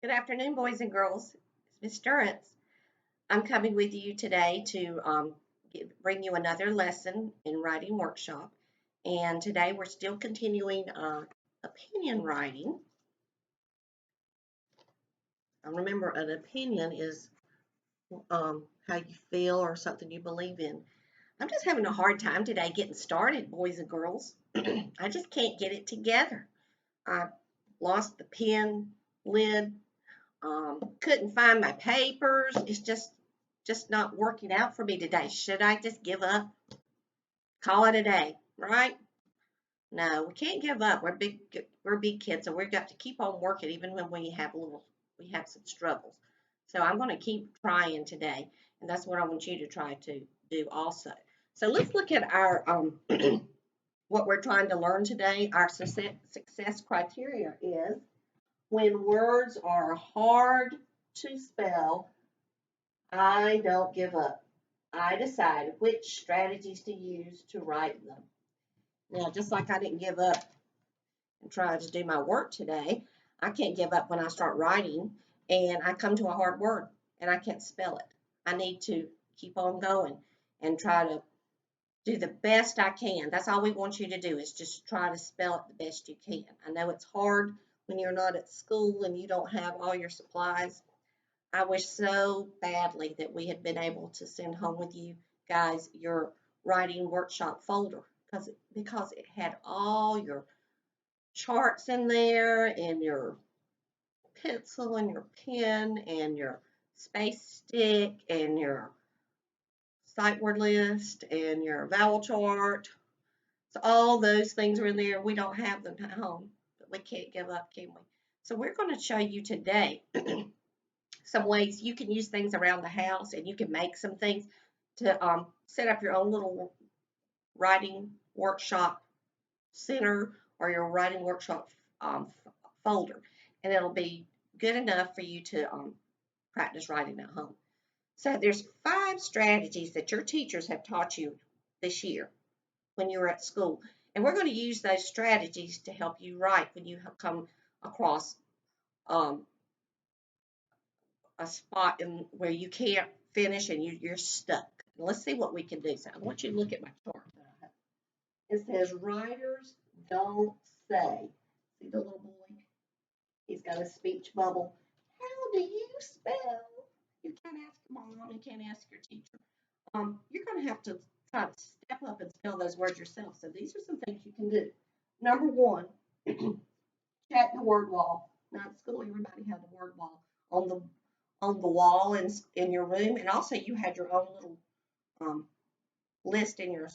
Good afternoon, boys and girls. It's Miss Durrance. I'm coming with you today to bring you another lesson in writing workshop. And today we're still continuing opinion writing. Remember, an opinion is how you feel or something you believe in. I'm just having a hard time today getting started, boys and girls. I just can't get it together. I lost the pen lid. Couldn't find my papers. It's just not working out for me today. Should I just give up? Call it a day, right? No, we can't give up. We're big kids, so we've got to keep on working even when we have some struggles. So I'm going to keep trying today, and that's what I want you to try to do also. So let's look at our what we're trying to learn today. Our success criteria is when words are hard to spell, I don't give up. I decide which strategies to use to write them. Now, just like I didn't give up and try to do my work today, I can't give up when I start writing and I come to a hard word and I can't spell it. I need to keep on going and try to do the best I can. That's all we want you to do is just try to spell it the best you can. I know it's hard when you're not at school and you don't have all your supplies. I wish so badly that we had been able to send home with you guys your writing workshop folder because it had all your charts in there and your pencil and your pen and your space stick and your sight word list and your vowel chart. So all those things are in there. We don't have them at home, but we can't give up, can we? So we're going to show you today some ways you can use things around the house and you can make some things to set up your own little writing workshop center or your writing workshop folder. And it'll be good enough for you to practice writing at home. So there's 5 strategies that your teachers have taught you this year when you were at school. And we're going to use those strategies to help you write when you come across a spot where you can't finish and you're stuck. Let's see what we can do. So I want you to look at my chart that I have. It says writers don't say. See the little boy? He's got a speech bubble. How do you spell? You can't ask your mom. You can't ask your teacher. You're going to have to try to step up and spell those words yourself. So these are some things you can do. Number 1, check the word wall. Now at school, everybody had the word wall on the wall in your room, and also you had your own little um, list in your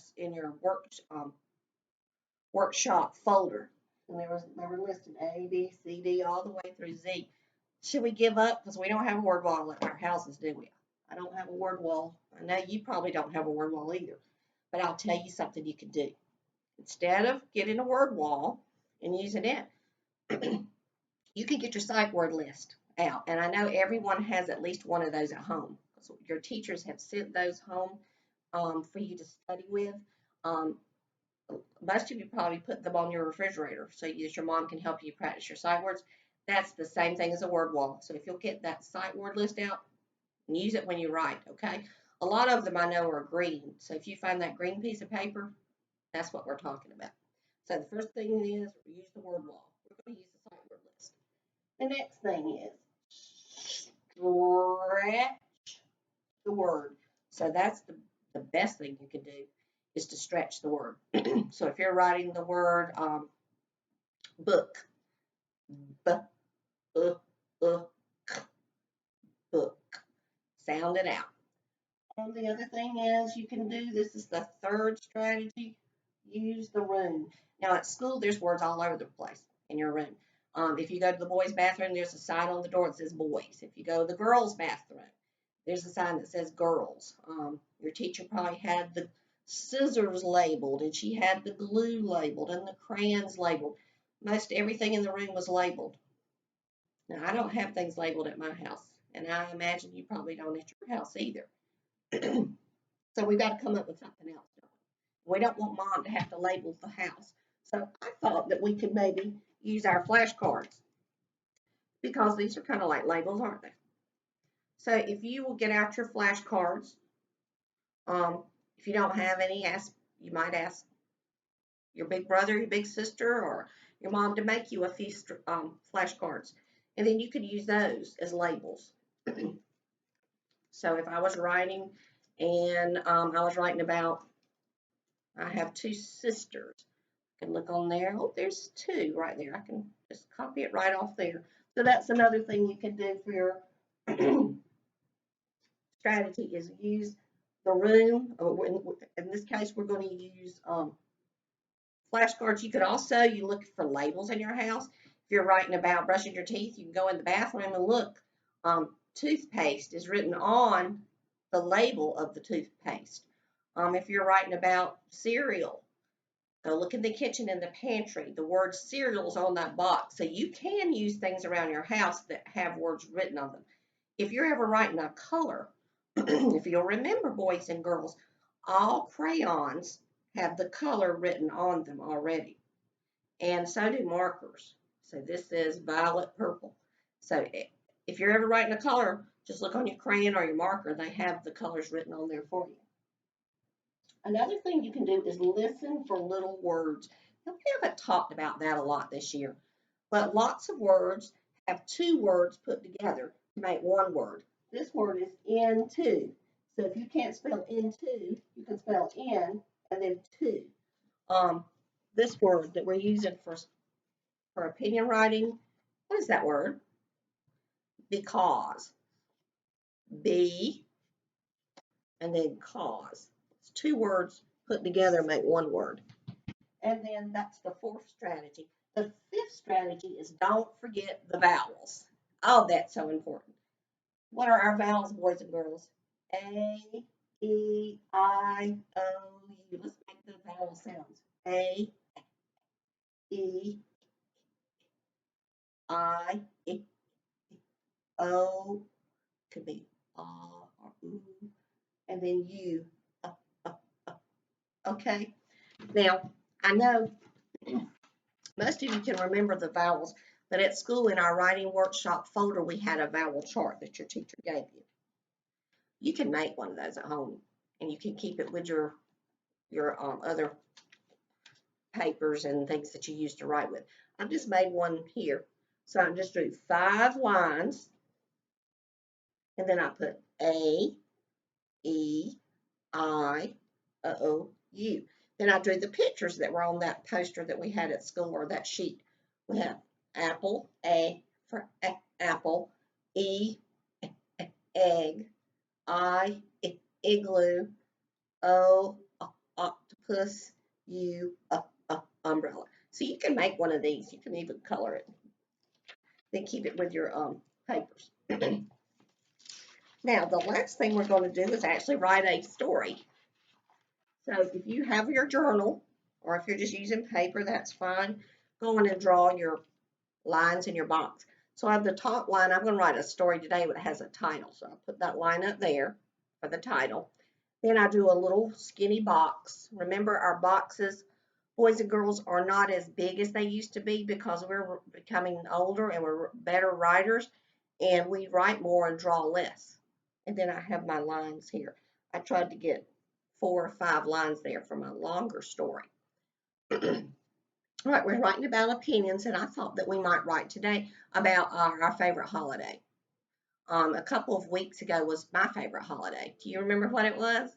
workshop folder, and they were listed A, B, C, D, all the way through Z. Should we give up because we don't have a word wall at our houses, do we? I don't have a word wall. I know you probably don't have a word wall either, but I'll tell you something you can do. Instead of getting a word wall and using it, you can get your sight word list out. And I know everyone has at least one of those at home. So your teachers have sent those home for you to study with. Um, Most of you probably put them on your refrigerator so that your mom can help you practice your sight words. That's the same thing as a word wall. So if you'll get that sight word list out and use it when you write, okay? A lot of them I know are green. So if you find that green piece of paper, that's what we're talking about. So the first thing is use the word wall. We're going to use the sight word list. The next thing is stretch the word. So that's the best thing you can do is to stretch the word. So if you're writing the word book, b, uh, uh, book, sound it out. The other thing is you can do, this is the third strategy, use the room. Now at school, there's words all over the place in your room. If you go to the boys' bathroom, there's a sign on the door that says boys. If you go to the girls' bathroom, there's a sign that says girls. Your teacher probably had the scissors labeled, and she had the glue labeled, and the crayons labeled. Most everything in the room was labeled. Now, I don't have things labeled at my house, and I imagine you probably don't at your house either. So we've got to come up with something else. We don't want mom to have to label the house. So I thought that we could maybe use our flashcards. because these are kind of like labels, aren't they? So if you will get out your flashcards, um, if you don't have any, you might ask your big brother, your big sister, or your mom to make you a few flashcards. And then you could use those as labels. So if I was writing and I was writing about, I have two sisters. I can look on there. Oh, there's two right there. I can just copy it right off there. So that's another thing you can do for your strategy is use the room. In this case, we're going to use flashcards. You could also, you look for labels in your house. If you're writing about brushing your teeth, you can go in the bathroom and look. Toothpaste is written on the label of the toothpaste. If you're writing about cereal, go look in the kitchen and the pantry. The word cereal is on that box. So you can use things around your house that have words written on them. If you're ever writing a color, if you'll remember, boys and girls, all crayons have the color written on them already. And so do markers. So this is violet purple. So if you're ever writing a color, just look on your crayon or your marker. They have the colors written on there for you. Another thing you can do is listen for little words. Now, we haven't talked about that a lot this year, but lots of words have two words put together to make one word. This word is into. So if you can't spell into, you can spell in and then to. Um, this word that we're using for opinion writing, what is that word? Because. Be and then cause. It's two words put together make one word. And then that's the fourth strategy. The fifth strategy is don't forget the vowels. Oh, that's so important. What are our vowels, boys and girls? A, E, I, O, U. Let's make the vowel sounds. A, E, I, E, O, could be or oo, and then U. Uh, uh, uh. Okay. Now, I know most of you can remember the vowels, but at school in our writing workshop folder, we had a vowel chart that your teacher gave you. You can make one of those at home, and you can keep it with your other papers and things that you use to write with. I've just made one here. So I just drew 5 lines, and then I put A, E, I, O, U. Then I drew the pictures that were on that poster that we had at school or that sheet. We have apple, A for apple, E, egg, I, igloo, O, octopus, U, umbrella. So you can make one of these. You can even color it. Then keep it with your papers. Now, the last thing we're going to do is actually write a story. So if you have your journal, or if you're just using paper, that's fine. Go in and draw your lines in your box. So on the top line, I'm going to write a story today that has a title. So I'll put that line up there for the title. Then I do a little skinny box. Remember, our boxes, boys and girls, are not as big as they used to be because we're becoming older and we're better writers, and we write more and draw less. And then I have my lines here. I tried to get 4 or 5 lines there for my longer story. All right, we're writing about opinions, and I thought that we might write today about our favorite holiday. A couple of weeks ago was my favorite holiday. Do you remember what it was?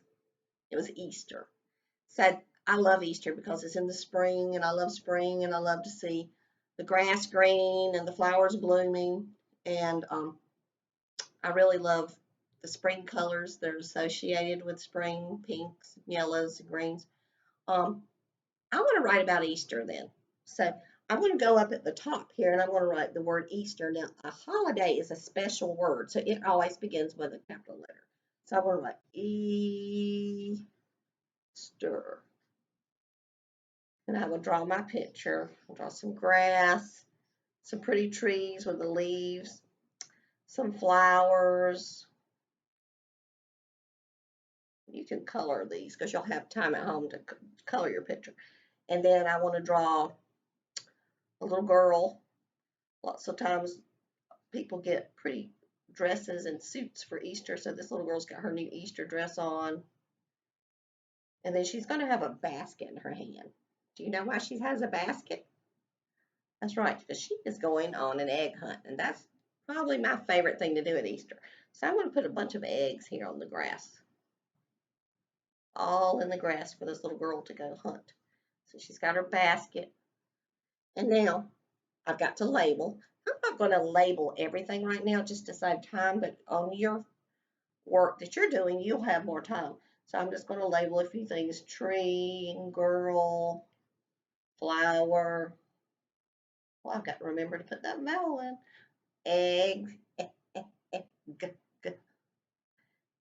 It was Easter. So I love Easter because it's in the spring, and I love spring, and I love to see the grass green and the flowers blooming, and I really love the spring colors that are associated with spring, pinks, yellows, and greens. Um, I want to write about Easter then. So I'm going to go up at the top here and I'm going to write the word Easter. Now, a holiday is a special word, so it always begins with a capital letter. So I'm going to write Easter. And I will draw my picture. I'll draw some grass, some pretty trees with the leaves, some flowers. You can color these because you'll have time at home to color your picture. And then I want to draw a little girl. Lots of times people get pretty dresses and suits for Easter. So this little girl's got her new Easter dress on. And then she's going to have a basket in her hand. Do you know why she has a basket? That's right, because she is going on an egg hunt. And that's probably my favorite thing to do at Easter. So I'm going to put a bunch of eggs here on the grass. All in the grass for this little girl to go hunt. So she's got her basket. And now I've got to label. I'm not going to label everything right now just to save time, but on your work that you're doing, you'll have more time. So I'm just going to label a few things. Tree, girl, flower. Well, I've got to remember to put that vowel in. Egg.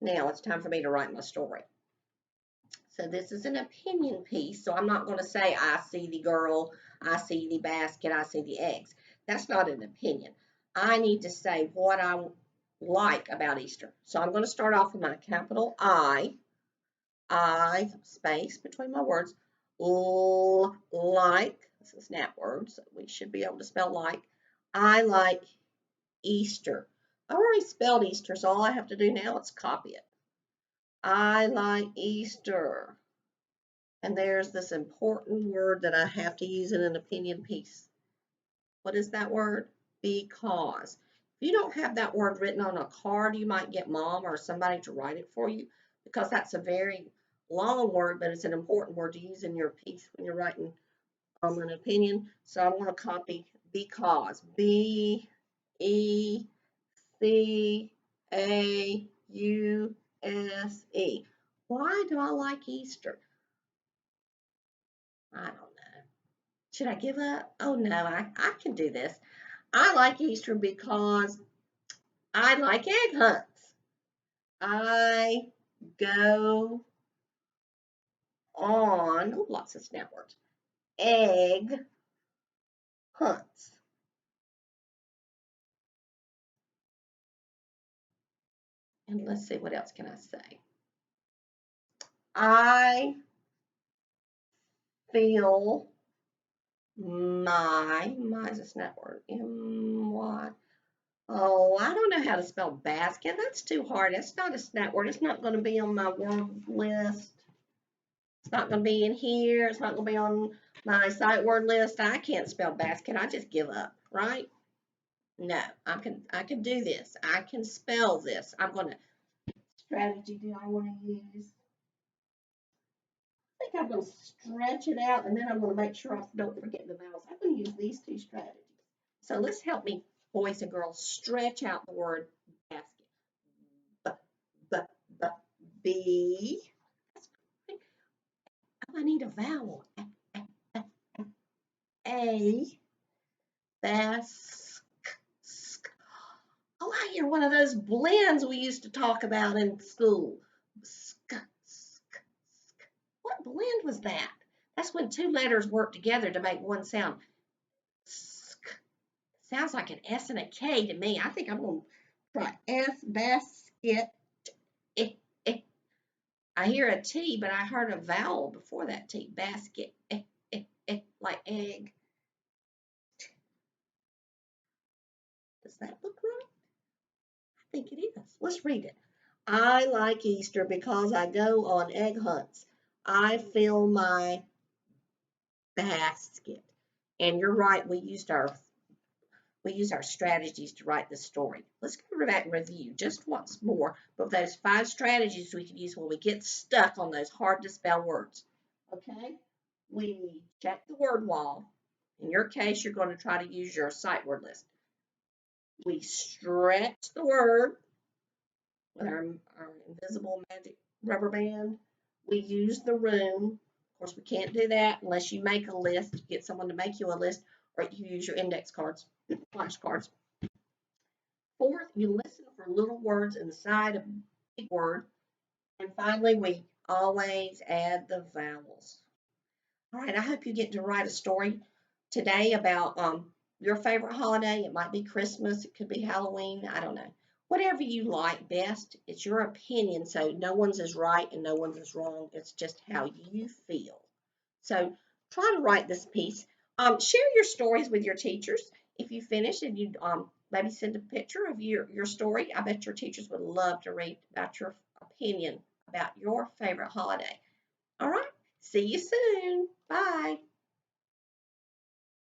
Now it's time for me to write my story. So this is an opinion piece. So I'm not going to say, I see the girl, I see the basket, I see the eggs. That's not an opinion. I need to say what I like about Easter. So I'm going to start off with my capital I space between my words, like, this is snap words, so we should be able to spell like. I like Easter. I already spelled Easter, so all I have to do now is copy it. I like Easter. And there's this important word that I have to use in an opinion piece. What is that word? Because. If you don't have that word written on a card, you might get mom or somebody to write it for you, because that's a very long word, but it's an important word to use in your piece when you're writing an opinion. So I'm going to copy because. B-E-C-A-U-S-E. Why do I like Easter? I don't know. Should I give up? Oh no, I can do this. I like Easter because I like egg hunts. I go on, oh, lots of snap words, egg hunts. And let's see, what else can I say? I feel my is a snap word, M-Y. Oh, I don't know how to spell basket. That's too hard. It's not a snap word. It's not going to be on my word list. It's not going to be in here. It's not going to be on my sight word list. I can't spell basket. I just give up, right? No, I can do this. I can spell this. I'm going to, strategy do I want to use? I think I'm going to stretch it out, and then I'm going to make sure I don't forget the vowels. I'm going to use these two strategies. So let's help me, boys and girls, stretch out the word basket. B. Oh, I need a vowel. A. Bask. Oh, I hear one of those blends we used to talk about in school. What blend was that? That's when two letters work together to make one sound. Sounds like an S and a K to me. I think I'm going to try S, basket. I hear a T, but I heard a vowel before that T. Basket. Like egg. Does that look right? I think it is. Let's read it. I like Easter because I go on egg hunts. I fill my basket. And you're right, we used our strategies to write this story. Let's go back and review just once more of those 5 strategies we can use when we get stuck on those hard to spell words. Okay? We check the word wall. In your case, you're going to try to use your sight word list. We stretch the word with our invisible magic rubber band. We use the room. Of course, we can't do that unless you make a list, get someone to make you a list, or you use your index cards, flashcards. 4th, you listen for little words inside a big word. And finally, we always add the vowels. All right, I hope you get to write a story today about your favorite holiday. It might be Christmas, it could be Halloween, I don't know. Whatever you like best, it's your opinion, so no one's is right and no one's is wrong. It's just how you feel. So try to write this piece. Share your stories with your teachers. if you finish and you maybe send a picture of your story, I bet your teachers would love to read about your opinion about your favorite holiday. All right. See you soon. Bye.